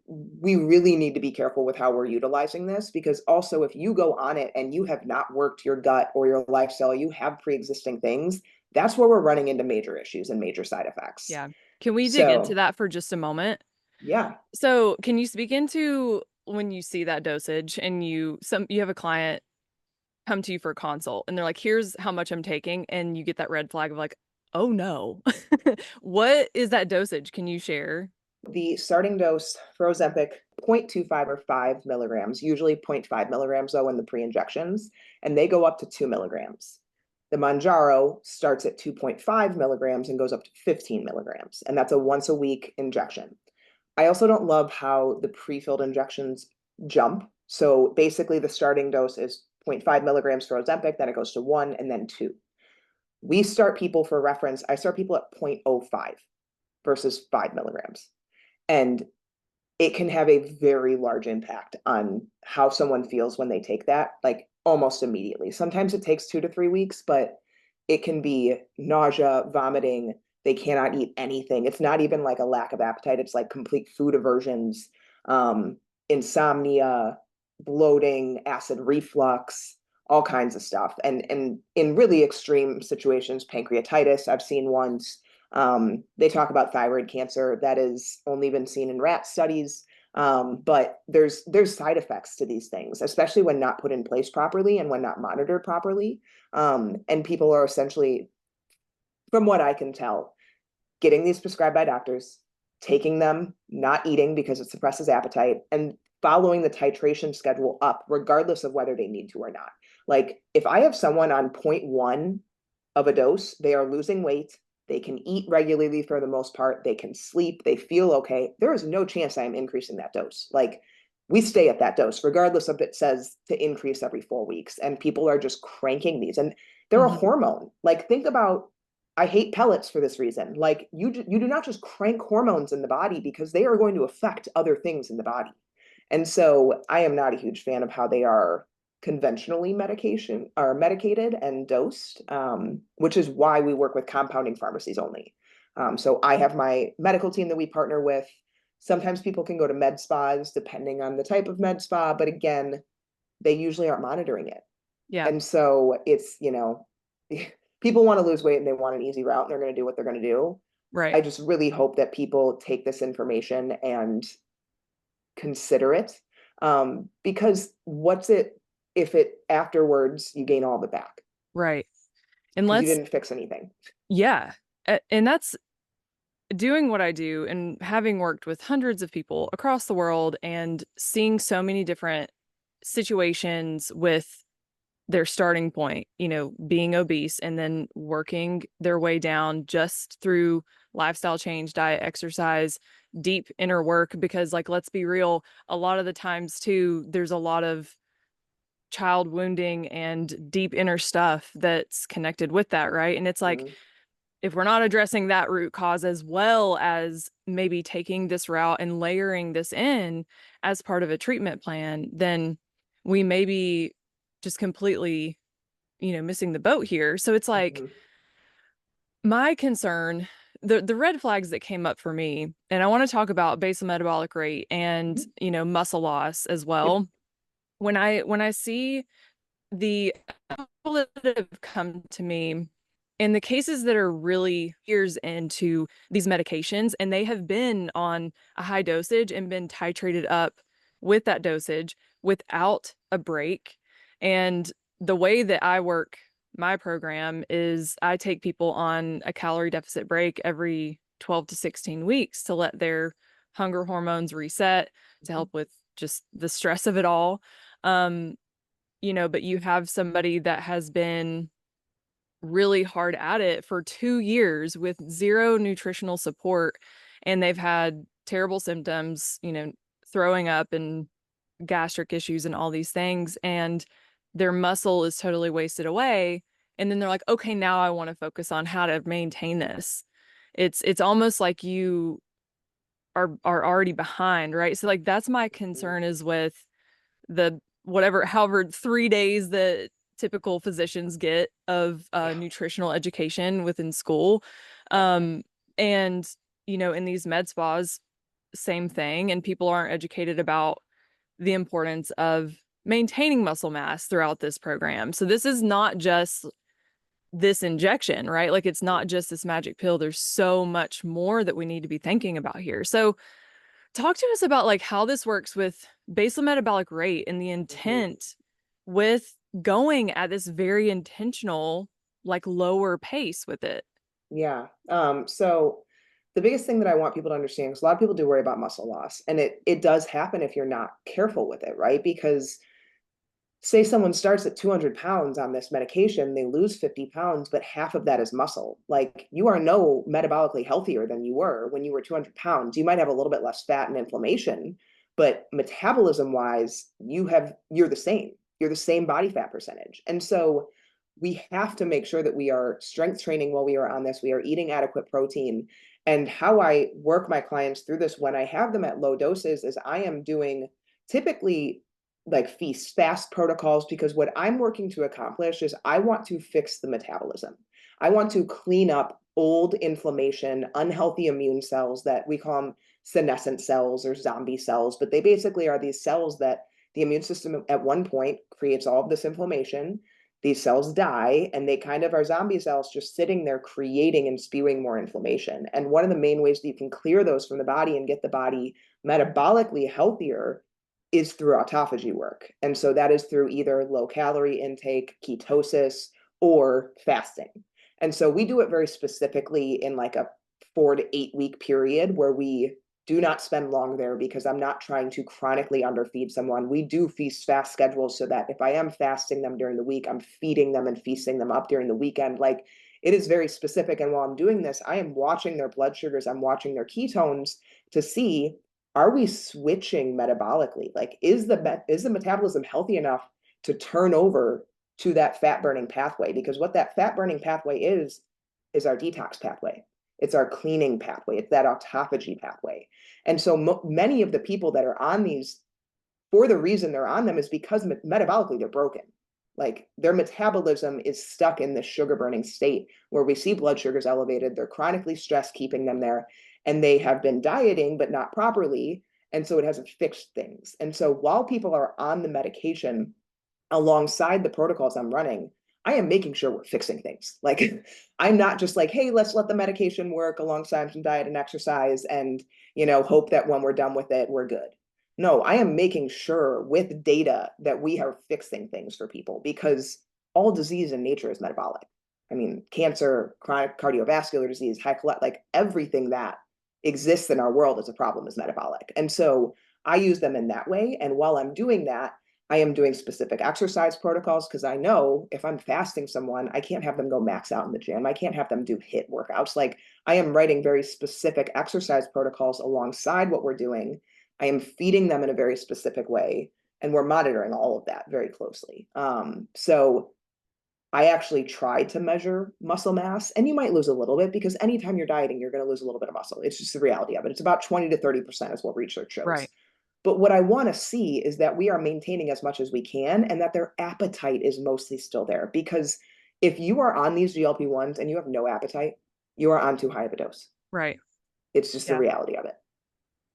we really need to be careful with how we're utilizing this because also if you go on it and you have not worked your gut or your lifestyle, you have pre-existing things, that's where we're running into major issues and major side effects. Yeah. Can we dig into So that for just a moment? yeah. So, can you speak into when you see that dosage and you have a client come to you for a consult and they're like, "Here's how much I'm taking," and you get that red flag of like, "Oh no." What is that dosage? Can you share? The starting dose for Ozempic, 0.25 or 5 milligrams, usually 0.5 milligrams though in the pre-injections, and they go up to 2 milligrams. The Monjaro starts at 2.5 milligrams and goes up to 15 milligrams, and that's a once a week injection. I also don't love how the pre-filled injections jump. So basically the starting dose is 0.5 milligrams for Ozempic, then it goes to 1 and then 2. We start people for reference, I start people at 0.05 versus 5 milligrams. And it can have a very large impact on how someone feels when they take that, like almost immediately. Sometimes it takes 2 to 3 weeks, but it can be nausea, vomiting. They cannot eat anything. It's not even like a lack of appetite. It's like complete food aversions, insomnia, bloating, acid reflux, all kinds of stuff. And in really extreme situations, pancreatitis, I've seen once. They talk about thyroid cancer that is only been seen in rat studies. But there's side effects to these things, especially when not put in place properly and when not monitored properly. And people are essentially, from what I can tell, getting these prescribed by doctors, taking them, not eating because it suppresses appetite, and following the titration schedule up, regardless of whether they need to or not. Like if I have someone on 0.1 of a dose, they are losing weight, they can eat regularly for the most part, they can sleep, they feel okay. There is no chance I am increasing that dose. Like we stay at that dose, regardless of it says to increase every 4 weeks. And people are just cranking these. And they're a Mhm. hormone. Like think about, I hate pellets for this reason. Like you do not just crank hormones in the body because they are going to affect other things in the body. And so I am not a huge fan of how they are conventionally medication are medicated and dosed, which is why we work with compounding pharmacies only. So I have my medical team that we partner with. Sometimes people can go to med spas depending on the type of med spa, but again, they usually aren't monitoring it. Yeah, And so it's, people want to lose weight and they want an easy route and they're going to do what they're going to do. right. I just really hope that people take this information and consider it. Because what's it if it afterwards you gain all of it back Right. And because you let's, didn't fix anything? yeah. And that's doing what I do and having worked with hundreds of people across the world and seeing so many different situations with their starting point, being obese and then working their way down just through lifestyle change, diet, exercise, deep inner work. Because, like, let's be real, a lot of the times, too, there's a lot of child wounding and deep inner stuff that's connected with that, right? And it's like, Mhm. if we're not addressing that root cause as well as maybe taking this route and layering this in as part of a treatment plan, then we may be just completely, missing the boat here. So it's like Mhm. my concern, the red flags that came up for me, and I want to talk about basal metabolic rate and, Mhm. muscle loss as Yep. well. When I see the people that have come to me in the cases that are really years into these medications and they have been on a high dosage and been titrated up with that dosage without a break. And the way that I work my program is I take people on a calorie deficit break every 12 to 16 weeks to let their hunger hormones reset, to Mhm. help with just the stress of it all. Um, but you have somebody that has been really hard at it for 2 years with zero nutritional support, and they've had terrible symptoms, throwing up and gastric issues and all these things, and their muscle is totally wasted away. And then they're like, okay, now I want to focus on how to maintain this. It's almost like you are already behind, right? So like that's my Mhm. concern is with the whatever, however, 3 days that typical physicians get of Yeah. nutritional education within school. Yep. Um, and, in these med spas, same thing. And people aren't educated about the importance of maintaining muscle mass throughout this program. So this is not just this injection, right? Like it's not just this magic pill. There's so much more that we need to be thinking about here. So talk to us about like how this works with basal metabolic rate and the Mhm. intent with going at this very intentional, like lower pace with it. Yeah. So the biggest thing that I want people to understand, because a lot of people do worry about muscle loss, and it does happen if you're not careful with it, right? Because say someone starts at 200 pounds on this medication, they lose 50 pounds, but half of that is muscle. Like you are no metabolically healthier than you were when you were 200 pounds. You might have a little bit less fat and inflammation, but metabolism wise, you're the same. You're the same body fat percentage. And so we have to make sure that we are strength training while we are on this. We are eating adequate protein. And how I work my clients through this when I have them at low doses is I am doing typically like feast fast protocols, because what I'm working to accomplish is I want to fix the metabolism. I want to clean up old inflammation, unhealthy immune cells that we call them senescent cells or zombie cells, but they basically are these cells that the immune system at one point creates all of this inflammation. These cells die and they kind of are zombie cells just sitting there creating and spewing more inflammation. And one of the main ways that you can clear those from the body and get the body metabolically healthier is through autophagy work. And so that is through either low calorie intake, ketosis, or fasting. And so we do it very specifically in like a 4 to 8 week period where we do not spend long there because I'm not trying to chronically underfeed someone. We do feast fast schedules so that if I am fasting them during the week, I'm feeding them and feasting them up during the weekend. Like, it is very specific. And while I'm doing this, I am watching their blood sugars, I'm watching their ketones to see, are we switching metabolically? Like, is the metabolism healthy enough to turn over to that fat burning pathway? Because what that fat burning pathway is our detox pathway. It's our cleaning pathway. It's that autophagy pathway. And so many of the people that are on these, for the reason they're on them, is because metabolically they're broken. Like, their metabolism is stuck in this sugar burning state where we see blood sugars elevated. They're chronically stressed, keeping them there. And they have been dieting, but not properly. And so it hasn't fixed things. And so while people are on the medication alongside the protocols I'm running, I am making sure we're fixing things. Like, I'm not just like, hey, let's let the medication work alongside some diet and exercise and, hope that when we're done with it, we're good. No, I am making sure with data that we are fixing things for people, because all disease in nature is metabolic. I mean, cancer, chronic cardiovascular disease, high cholesterol, like everything that exists in our world as a problem is metabolic. And so I use them in that way. And while I'm doing that, I am doing specific exercise protocols, because I know if I'm fasting someone, I can't have them go max out in the gym. I can't have them do HIIT workouts. Like, I am writing very specific exercise protocols alongside what we're doing. I am feeding them in a very specific way, and we're monitoring all of that very closely. So I actually tried to measure muscle mass, and you might lose a little bit, because anytime you're dieting, you're going to lose a little bit of muscle. It's just the reality of it. It's about 20 to 30% is what research shows. Right. But what I want to see is that we are maintaining as much as we can, and that their appetite is mostly still there. Because if you are on these GLP-1s and you have no appetite, you are on too high of a dose. Right. It's just the reality of it.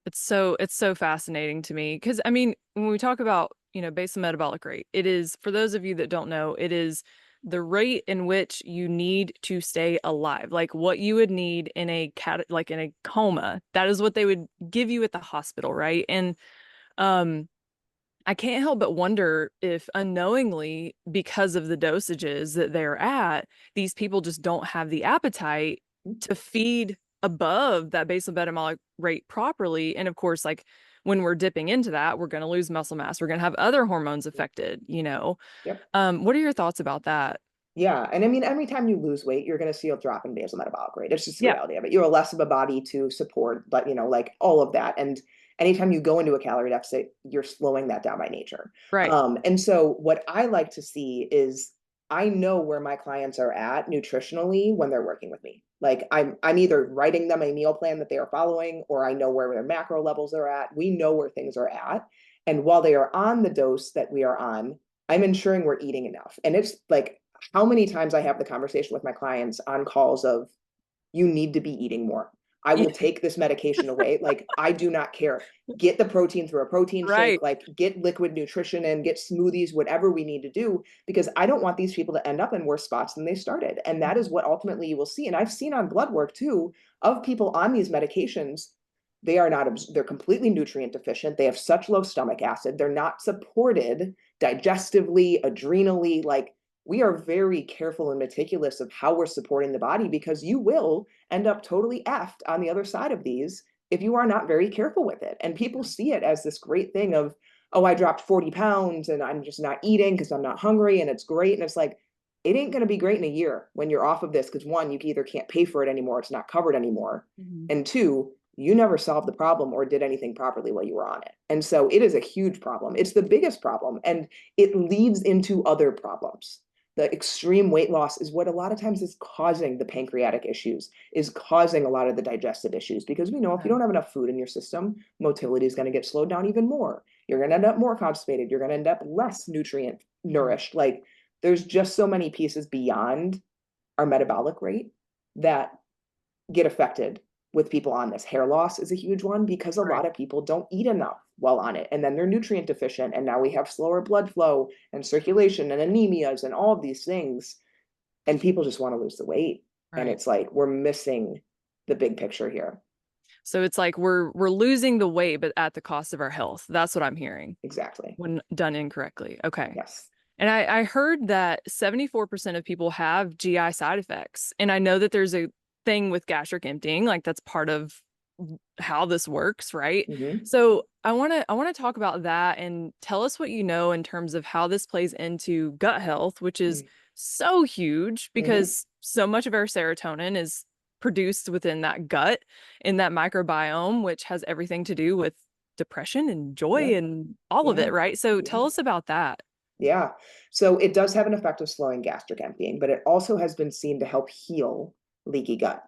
It's so fascinating to me, because I mean, when we talk about, basal metabolic rate, it is, for those of you that don't know, it is the rate in which you need to stay alive, like what you would need in like in a coma. That is what they would give you at the hospital, right? And I can't help but wonder if unknowingly, because of the dosages that they're at, these people just don't have the appetite to feed above that basal metabolic rate properly. And of course, like, when we're dipping into that, we're going to lose muscle mass. We're going to have other hormones affected, Yep. What are your thoughts about that? Yeah. And I mean, every time you lose weight, you're going to see a drop in basal metabolic rate. It's just the Yeah. reality of it. You have less of a body to support, but, like all of that. And anytime you go into a calorie deficit, you're slowing that down by nature. Right. And so what I like to see is, I know where my clients are at nutritionally when they're working with me. Like, I'm either writing them a meal plan that they are following, or I know where their macro levels are at. We know where things are at. And while they are on the dose that we are on, I'm ensuring we're eating enough. And it's like, how many times I have the conversation with my clients on calls of, you need to be eating more. I will take this medication away. Like, I do not care. Get the protein through a protein Right. shake, like get liquid nutrition and get smoothies, whatever we need to do, because I don't want these people to end up in worse spots than they started. And that is what ultimately you will see. And I've seen on blood work too, of people on these medications, they're completely nutrient deficient. They have such low stomach acid. They're not supported digestively, adrenally. Like, we are very careful and meticulous of how we're supporting the body, because you will end up totally effed on the other side of these if you are not very careful with it. And people see it as this great thing of, oh, I dropped 40 pounds and I'm just not eating because I'm not hungry, and it's great. And it's like, it ain't going to be great in a year when you're off of this, because one, you either can't pay for it anymore, it's not covered anymore. And two, you never solved the problem or did anything properly while you were on it. And so it is a huge problem. It's the biggest problem, and it leads into other problems. The extreme weight loss is what a lot of times is causing the pancreatic issues, is causing a lot of the digestive issues, because we know if you don't have enough food in your system, motility is going to get slowed down even more. You're going to end up more constipated. You're going to end up less nutrient nourished. Like, there's just so many pieces beyond our metabolic rate that get affected with people on this. Hair loss is a huge one, because a lot of people don't eat enough while on it, and then they're nutrient deficient, and now we have slower blood flow and circulation and anemias and all of these things, and people just want to lose the weight. And it's like, we're missing the big picture here. So it's like we're losing the weight, but at the cost of our health. That's what I'm hearing. Exactly. When done incorrectly. Okay. Yes. And I heard that 74% of people have GI side effects. And I know that there's a thing with gastric emptying, like that's part of how this works, right? Hmm. So I want to talk about that and tell us what you know in terms of how this plays into gut health, which is so huge Hmm. because so much of our serotonin is produced within that gut, in that microbiome, which has everything to do with depression and joy Yeah. and all of Yeah. it, right? So Yeah. tell us about that. Yeah. So it does have an effect of slowing gastric emptying, but it also has been seen to help heal leaky gut.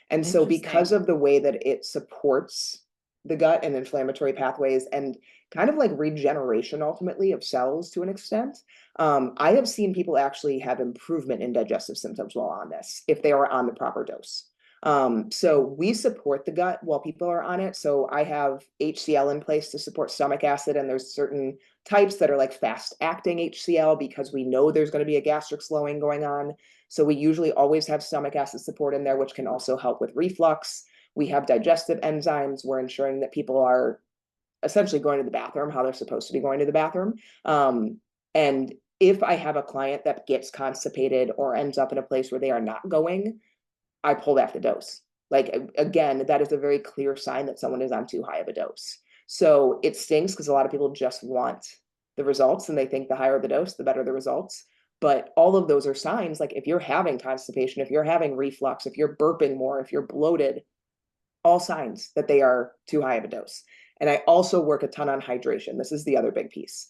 And so, because Interesting. of the way that it supports the gut and inflammatory pathways and kind of like regeneration ultimately of cells to an extent, I have seen people actually have improvement in digestive symptoms while on this if they are on the proper dose. So we support the gut while people are on it. So I have HCl in place to support stomach acid, and there's certain types that are like fast acting HCl because we know there's going to be a gastric slowing going on. So we usually always have stomach acid support in there, which can also help with reflux. We have digestive enzymes. We're ensuring that people are essentially going to the bathroom how they're supposed to be going to the bathroom. And if I have a client that gets constipated or ends up in a place where they are not going, I pull back the dose. Like, again, that is a very clear sign that someone is on too high of a dose. So it stinks because a lot of people just want the results and they think the higher the dose, the better the results. But all of those are signs. Like, if you're having constipation, if you're having reflux, if you're burping more, if you're bloated, all signs that they are too high of a dose. And I also work a ton on hydration. This is the other big piece.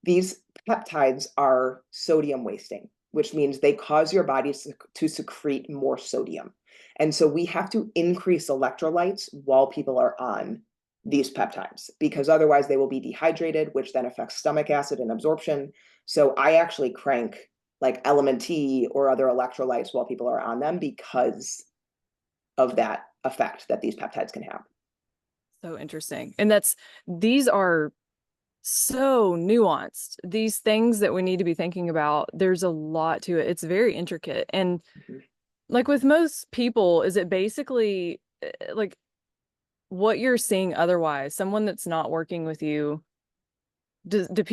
These peptides are sodium wasting, which means they cause your body to secrete more sodium. And so we have to increase electrolytes while people are on these peptides because otherwise they will be dehydrated, which then affects stomach acid and absorption. So I actually crank like Element T or other electrolytes while people are on them because of that effect that these peptides can have. So interesting. And these are so nuanced. These things that we need to be thinking about, there's a lot to it. It's very intricate. And Mhm. like with most people, is it basically like what you're seeing otherwise? Someone that's not working with you,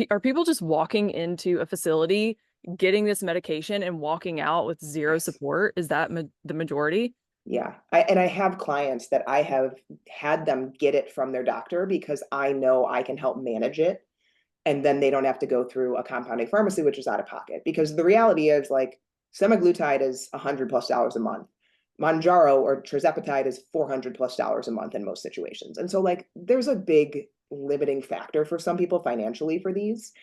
are people just walking into a facility, getting this medication and walking out with zero Yes. support? Is that the majority? Yeah. And I have clients that I have had them get it from their doctor because I know I can help manage it. And then they don't have to go through a compounding pharmacy, which is out of pocket. Because the reality is, like, semaglutide is $100+ a month. Monjaro or tirzepatide is $400+ a month in most situations. And so, like, there's a big limiting factor for some people financially for these.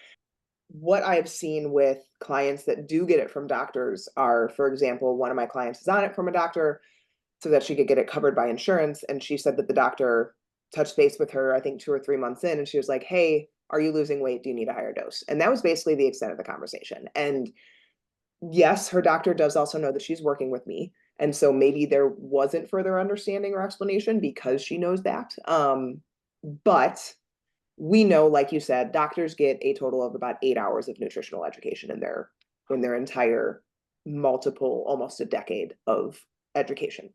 What I've seen with clients that do get it from doctors are, for example, one of my clients is on it from a doctor so that she could get it covered by insurance. And she said that the doctor touched base with her, I think 2 or 3 months in, and she was like, "Hey, are you losing weight? Do you need a higher dose?" And that was basically the extent of the conversation. And yes, her doctor does also know that she's working with me. And so maybe there wasn't further understanding or explanation because she knows that. But we know, like you said, doctors get a total of about 8 hours of nutritional education in their entire multiple, almost a decade of education.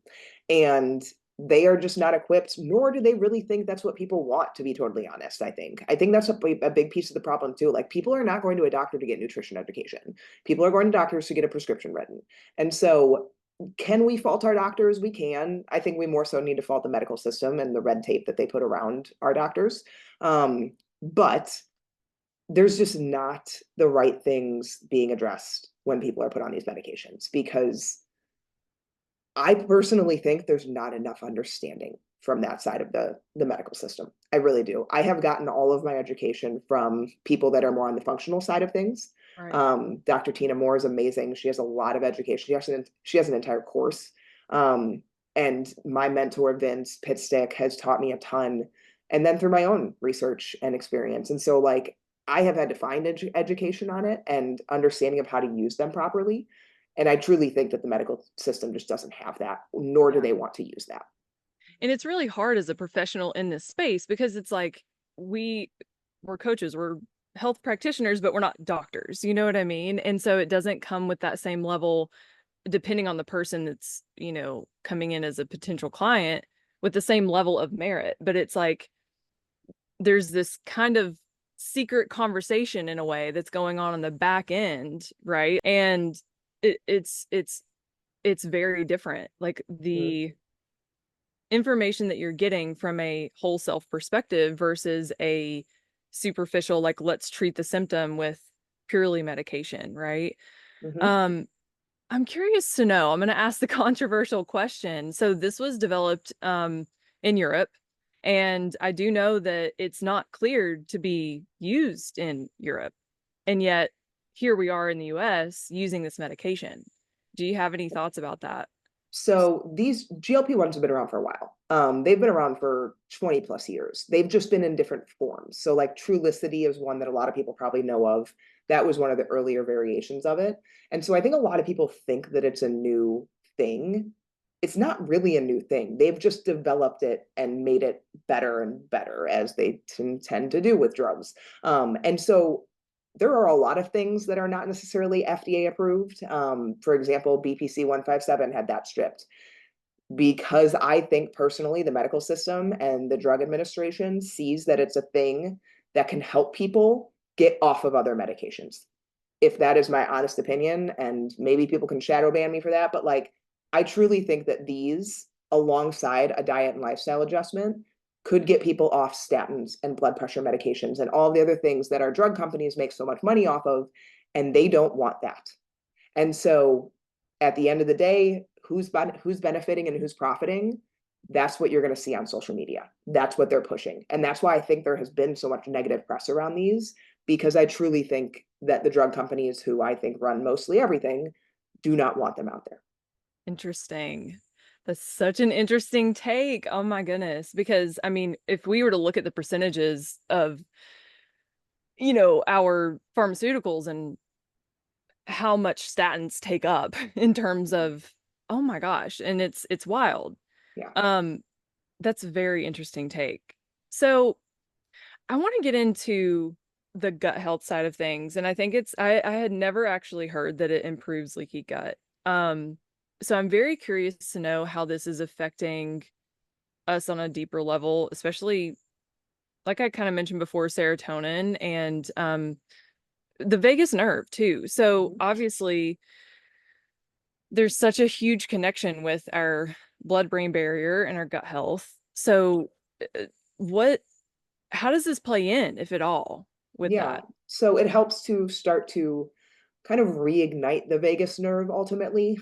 And they are just not equipped, nor do they really think that's what people want, to be totally honest. I think that's a big piece of the problem too. Like, people are not going to a doctor to get nutrition education. People are going to doctors to get a prescription written. And so can we fault our doctors? We can. I think we more so need to fault the medical system and the red tape that they put around our doctors. But there's just not the right things being addressed when people are put on these medications because I personally think there's not enough understanding from that side of the medical system. I really do. I have gotten all of my education from people that are more on the functional side of things. Right. Dr. Tina Moore is amazing. She has a lot of education. She has an entire course. And my mentor, Vince Pitstick, has taught me a ton. And then through my own research and experience. And so, like, I have had to find education on it and understanding of how to use them properly. And I truly think that the medical system just doesn't have that, nor do Yeah. they want to use that. And it's really hard as a professional in this space because it's like we're coaches, we're health practitioners, but we're not doctors. You know what I mean? And so it doesn't come with that same level, depending on the person that's, coming in as a potential client with the same level of merit. But it's like there's this kind of secret conversation in a way that's going on the back end, right? And it's very different. Like Mm. information that you're getting from a whole self perspective versus a superficial, like, let's treat the symptom with purely medication, right? Mhm. Um, I'm curious to know, I'm going to ask the controversial question. So this was developed in Europe, and I do know that it's not cleared to be used in Europe. And yet here we are in the US using this medication. Do you have any thoughts about that? So these GLP-1s have been around for a while. They've been around for 20 plus years. They've just been in different forms. So like Trulicity is one that a lot of people probably know of. That was one of the earlier variations of it. And so I think a lot of people think that it's a new thing. It's not really a new thing. They've just developed it and made it better and better, as they tend to do with drugs. And so there are a lot of things that are not necessarily FDA approved. For example, BPC 157 had that stripped because I think personally the medical system and the drug administration sees that it's a thing that can help people get off of other medications. If that is my honest opinion, and maybe people can shadow ban me for that, but like I truly think that these, alongside a diet and lifestyle adjustment, could get people off statins and blood pressure medications and all the other things that our drug companies make so much money off of, and they don't want that. And so at the end of the day, who's benefiting and who's profiting? That's what you're going to see on social media. That's what they're pushing. And that's why I think there has been so much negative press around these, because I truly think that the drug companies, who I think run mostly everything, do not want them out there. Interesting. That's such an interesting take. Oh my goodness. Because I mean, if we were to look at the percentages of, our pharmaceuticals and how much statins take up in terms of, oh my gosh, and it's wild. Yeah. Um, that's a very interesting take. So I want to get into the gut health side of things. And I think I had never actually heard that it improves leaky gut. So I'm very curious to know how this is affecting us on a deeper level, especially like I kind of mentioned before, serotonin and the vagus nerve too. So Mhm. obviously there's such a huge connection with our blood-brain barrier and our gut health. So uh, what how does this play in, if at all, with Yeah. that? So it helps to start to kind of reignite the vagus nerve ultimately,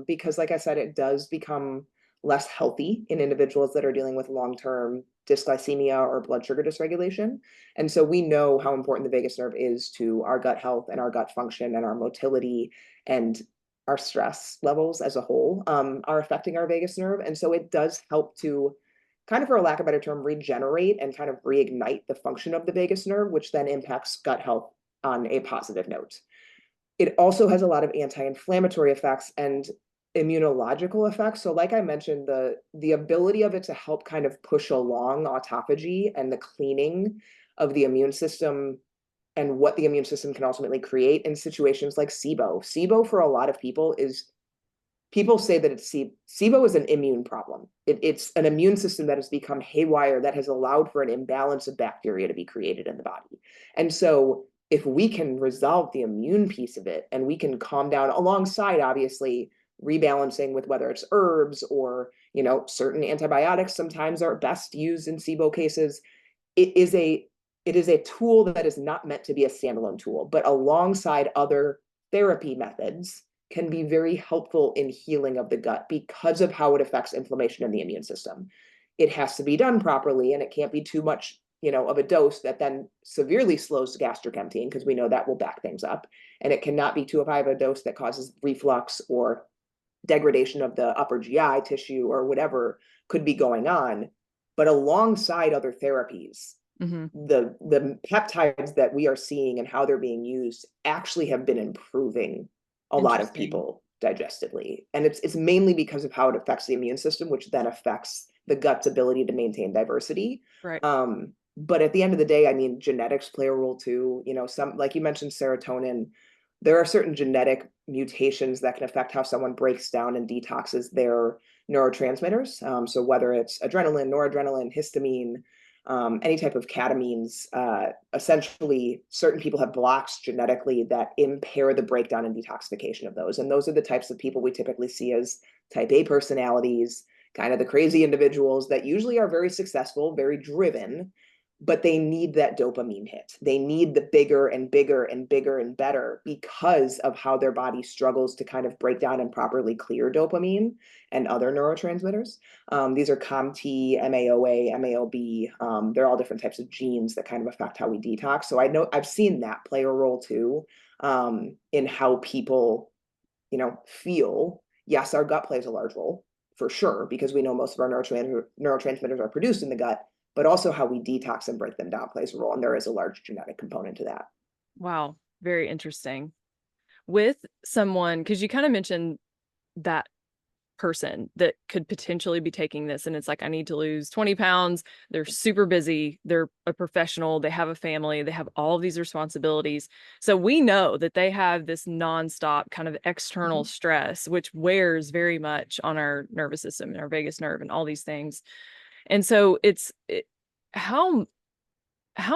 because, like I said, it does become less healthy in individuals that are dealing with long-term dysglycemia or blood sugar dysregulation. And so we know how important the vagus nerve is to our gut health and our gut function and our motility, and our stress levels as a whole are affecting our vagus nerve. And so it does help to kind of, for a lack of a better term, regenerate and kind of reignite the function of the vagus nerve, which then impacts gut health on a positive note. It also has a lot of anti-inflammatory effects and immunological effects. So like I mentioned, the ability of it to help kind of push along autophagy and the cleaning of the immune system, and what the immune system can ultimately create in situations like SIBO. SIBO for a lot of people is, people say that SIBO is an immune problem. It's an immune system that has become haywire, that has allowed for an imbalance of bacteria to be created in the body. And so if we can resolve the immune piece of it, and we can calm down, alongside obviously rebalancing with whether it's herbs or certain antibiotics sometimes are best used in SIBO cases, it is a it is a tool that is not meant to be a standalone tool, but alongside other therapy methods can be very helpful in healing of the gut because of how it affects inflammation in the immune system. It has to be done properly, and it can't be too much, of a dose that then severely slows gastric emptying, because we know that will back things up. And it cannot be too high of a dose that causes reflux or degradation of the upper GI tissue or whatever could be going on. But alongside other therapies, Hmm. the peptides that we are seeing and how they're being used actually have been improving a lot of Interesting. people digestively. And it's mainly because of how it affects the immune system, which then affects the gut's ability to maintain diversity. Right. But at the end of the day, I mean, genetics play a role too. Some, like you mentioned, serotonin. There are certain genetic mutations that can affect how someone breaks down and detoxes their neurotransmitters. So whether it's adrenaline, noradrenaline, histamine, any type of catamines, essentially certain people have blocks genetically that impair the breakdown and detoxification of those. And those are the types of people we typically see as type A personalities, kind of the crazy individuals that usually are very successful, very driven, but they need that dopamine hit. They need the bigger and bigger and bigger and better because of how their body struggles to kind of break down and properly clear dopamine and other neurotransmitters. These are COMT, MAOA, MAOB. They're all different types of genes that kind of affect how we detox. So I know I've seen that play a role too, in how people, feel. Yes, our gut plays a large role for sure, because we know most of our neurotransmitters are produced in the gut, but also how we detox and break them down plays a role. And there is a large genetic component to that. Wow. Very interesting. With someone, because you kind of mentioned that person that could potentially be taking this, and it's like, I need to lose 20 pounds. They're super busy. They're a professional. They have a family. They have all of these responsibilities. So we know that they have this nonstop kind of external stress, which wears very much on our nervous system and our vagus nerve and all these things. And so how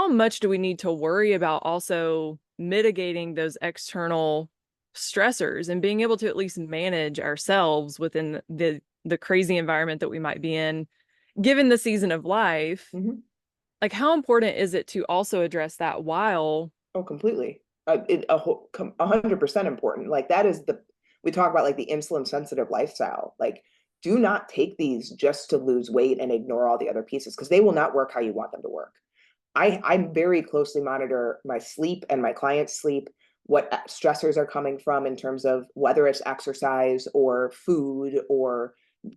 much do we need to worry about also mitigating those external stressors and being able to at least manage ourselves within the crazy environment that we might be in, given the season of life? Like, how important is it to also address that while? Oh, completely. 100% important. Like that is we talk about like the insulin sensitive lifestyle. Like, do not take these just to lose weight and ignore all the other pieces, because they will not work how you want them to work. I very closely monitor my sleep and my clients' sleep, what stressors are coming from in terms of whether it's exercise or food or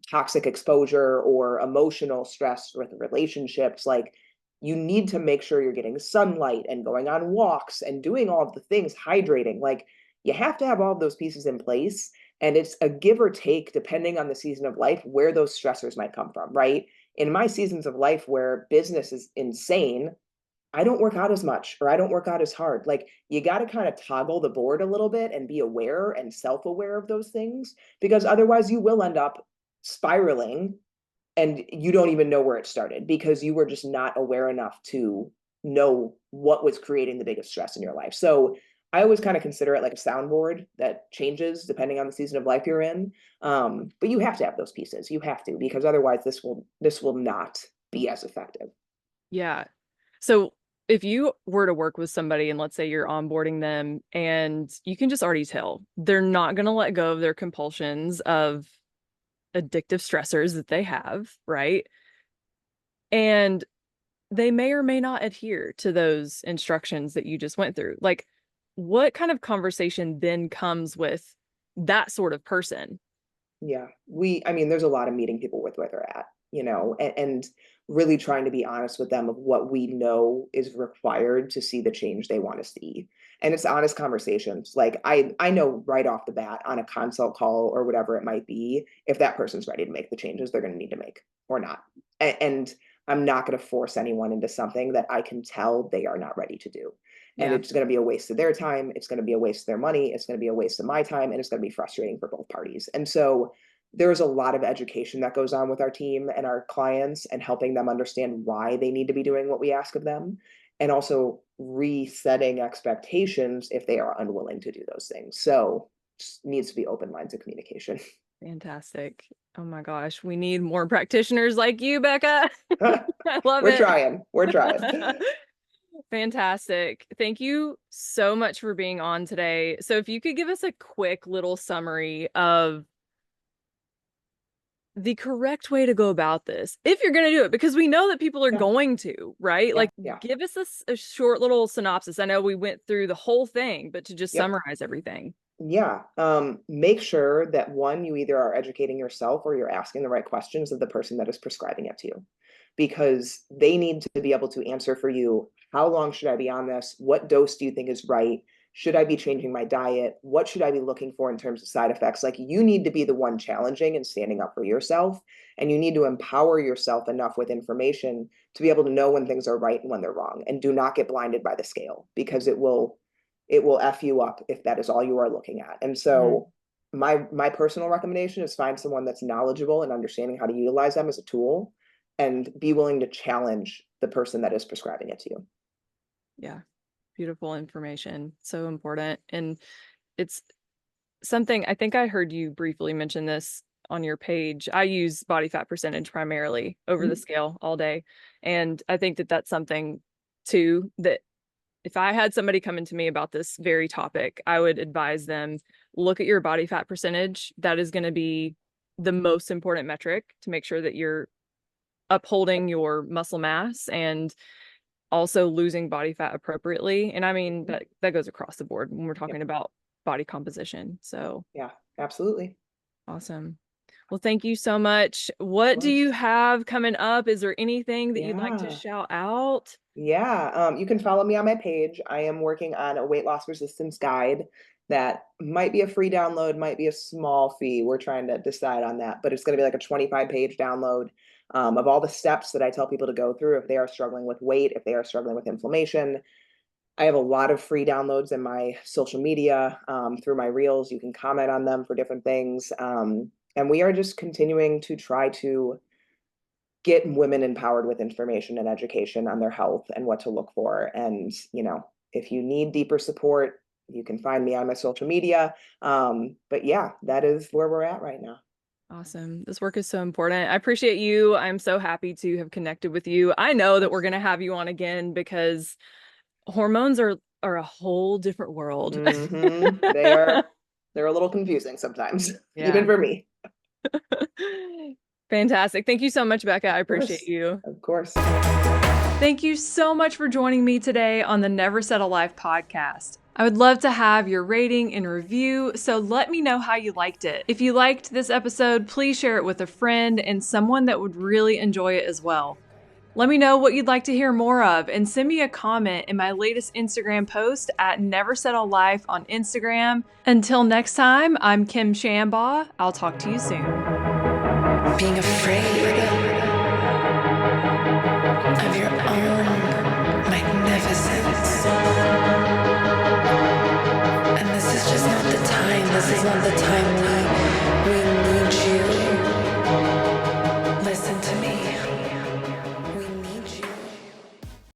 toxic exposure or emotional stress with relationships. Like, you need to make sure you're getting sunlight and going on walks and doing all of the things, hydrating. Like, you have to have all of those pieces in place. And it's a give or take depending on the season of life where those stressors might come from, right? In my seasons of life where business is insane, I don't work out as much or I don't work out as hard. Like, you got to kind of toggle the board a little bit and be aware and self-aware of those things, because otherwise you will end up spiraling and you don't even know where it started because you were just not aware enough to know what was creating the biggest stress in your life. So I always kind of consider it like a soundboard that changes depending on the season of life you're in. But you have to have those pieces. You have to, because otherwise this will not be as effective. Yeah. So if you were to work with somebody and let's say you're onboarding them and you can just already tell they're not going to let go of their compulsions of addictive stressors that they have, right? And they may or may not adhere to those instructions that you just went through. Like, what kind of conversation then comes with that sort of person? Yeah, I mean, there's a lot of meeting people with where they're at, and really trying to be honest with them of what we know is required to see the change they want to see. And it's honest conversations. Like, I know right off the bat on a consult call or whatever it might be, if that person's ready to make the changes they're going to need to make or not. And I'm not going to force anyone into something that I can tell they are not ready to do. And Yeah. it's going to be a waste of their time. It's going to be a waste of their money. It's going to be a waste of my time. And it's going to be frustrating for both parties. And so there's a lot of education that goes on with our team and our clients and helping them understand why they need to be doing what we ask of them. And also resetting expectations if they are unwilling to do those things. So just needs to be open lines of communication. Fantastic. Oh my gosh, we need more practitioners like you, Becca. I love We're it. trying. We're trying. Fantastic. Thank you so much for being on today. So if you could give us a quick little summary of the correct way to go about this, if you're going to do it, because we know that people are going to, right? Yeah, Like, yeah. give us a short little synopsis. I know we went through the whole thing, but to just Yep. summarize everything. Yeah. Make sure that one, you either are educating yourself or you're asking the right questions of the person that is prescribing it to you, because they need to be able to answer for you. How long should I be on this? What dose do you think is right? Should I be changing my diet? What should I be looking for in terms of side effects? Like, you need to be the one challenging and standing up for yourself. And you need to empower yourself enough with information to be able to know when things are right and when they're wrong. And do not get blinded by the scale, because it will F you up if that is all you are looking at. And so my personal recommendation is find someone that's knowledgeable and understanding how to utilize them as a tool, and be willing to challenge the person that is prescribing it to you. Yeah. Beautiful information. So important. And it's something, I think I heard you briefly mention this on your page. I use body fat percentage primarily over the scale all day. And I think that that's something too, that if I had somebody come into me about this very topic, I would advise them, look at your body fat percentage. That is going to be the most important metric to make sure that you're upholding your muscle mass and also losing body fat appropriately. And I mean, that goes across the board when we're talking about body composition. So yeah, absolutely. awesome. Well, thank you so much. What do you have coming up? Is there anything that you'd like to shout out? Yeah, you can follow me on my page. I am working on a weight loss resistance guide that might be a free download, might be a small fee. We're trying to decide on that, but it's going to be like a 25-page download of all the steps that I tell people to go through if they are struggling with weight, if they are struggling with inflammation. I have a lot of free downloads in my social media, through my reels. You can comment on them for different things. And we are just continuing to try to get women empowered with information and education on their health and what to look for. And, if you need deeper support, you can find me on my social media. But yeah, that is where we're at right now. Awesome. This work is so important. I appreciate you. I'm so happy to have connected with you. I know that we're going to have you on again because hormones are a whole different world. They're a little confusing sometimes, even for me. Fantastic. Thank you so much, Becca. I appreciate you. Of course. Thank you so much for joining me today on the Never Settle Life podcast. I would love to have your rating and review, so let me know how you liked it. If you liked this episode, please share it with a friend and someone that would really enjoy it as well. Let me know what you'd like to hear more of and send me a comment in my latest Instagram post at Never Settle Life on Instagram. Until next time, I'm Kim Shambaugh. I'll talk to you soon. Being afraid